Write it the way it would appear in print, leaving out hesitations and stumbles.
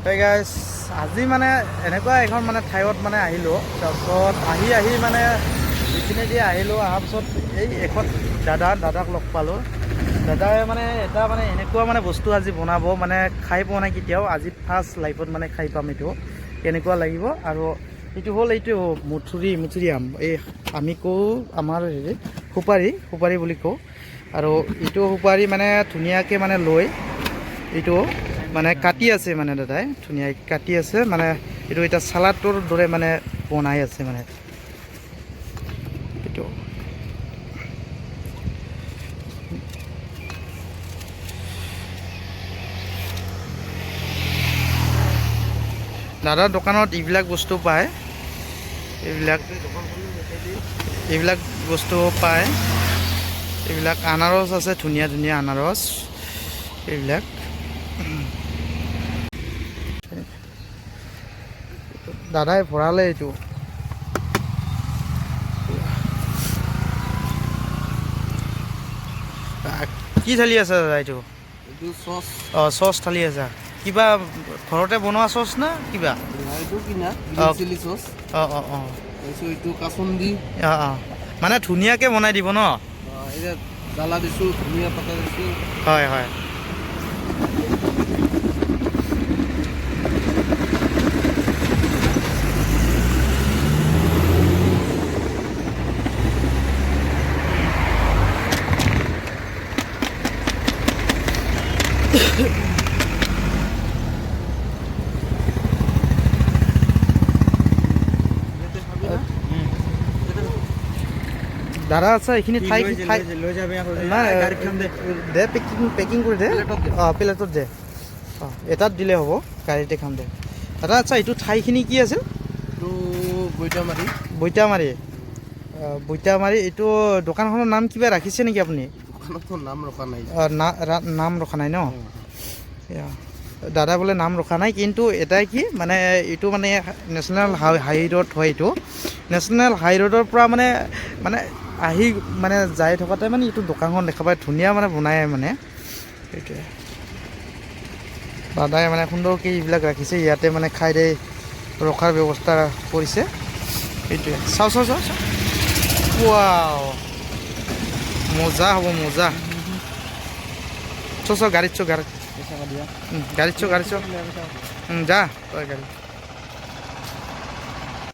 Hey guys, আজি মানে এনেকুৱা এখন মানে ঠাইত মানে আহিলোঁ তাৰপিছত আহি মানে এইখিনি দি আহিলোঁ অহাৰ পিছত এই এখন দাদাক লগ পালোঁ দাদাই মানে এটা মানে এনেকুৱা মানে বস্তু আজি বনাব মানে খাই পোৱা নাই কেতিয়াও আজি ফাৰ্ষ্ট লাইফত মানে খাই পাম এইটো কেনেকুৱা লাগিব আৰু এইটো হ'ল এইটো মুথুৰি আম এই আমি কওঁ আমাৰ হেৰি সুপাৰি বুলি কওঁ আৰু এইটো সুপাৰি মানে ধুনীয়াকৈ মানে লৈ এইটো মানে কাটি আছে মানে দাদাই ধুনীয়াকৈ কাটি আছে মানে এইটো এটা চালাডৰ দৰে মানে বনাই আছে মানে এইটো দাদাৰ দোকানত এইবিলাক বস্তু পায় এইবিলাক বস্তু পায় এইবিলাক আনাৰস আছে ধুনীয়া আনাৰস এইবিলাক দাদাই ভৰালে এইটো কি থালি আছে দাদা এইটো অঁ চচ থালি আছে কিবা ঘৰতে বনোৱা চচ না কিবা অঁ মানে ধুনীয়াকৈ বনাই দিব ন জ্বালা দিছোঁ ধুনীয়া পাতা দিছোঁ হয় দাদা আচ্ছা এইখিনি ঠাই লৈ যাবি দে পেকিং কৰি দে অঁ প্লেটত দে অঁ এটাত দিলে হ'ব গাড়ীতে খাম দে দাদা আচ্ছা এইটো ঠাইখিনি কি আছিল এইটো বৈতামাৰি এইটো দোকানখনৰ নাম কিবা ৰাখিছে নেকি আপুনি নাম ৰখা নাই নাম ৰখা নাই ন দাদা বোলে নাম ৰখা নাই কিন্তু এটাই কি মানে এইটো মানে নেশ্যনেল হাই ৰোড হয় এইটো নেশ্যনেল হাই ৰোডৰ পৰা মানে আহি মানে যাই থকাতে মানে এইটো দোকানখন দেখা পায় ধুনীয়া মানে বনাই মানে সেইটোৱে দাদাই মানে সুন্দৰকৈ এইবিলাক ৰাখিছে ইয়াতে মানে খাই দে ৰখাৰ ব্যৱস্থা কৰিছে সেইটোৱে চাওঁ ৱাও মজা হ'ব মজা গাড়ীত গাড়ীত যা তই গাড়ী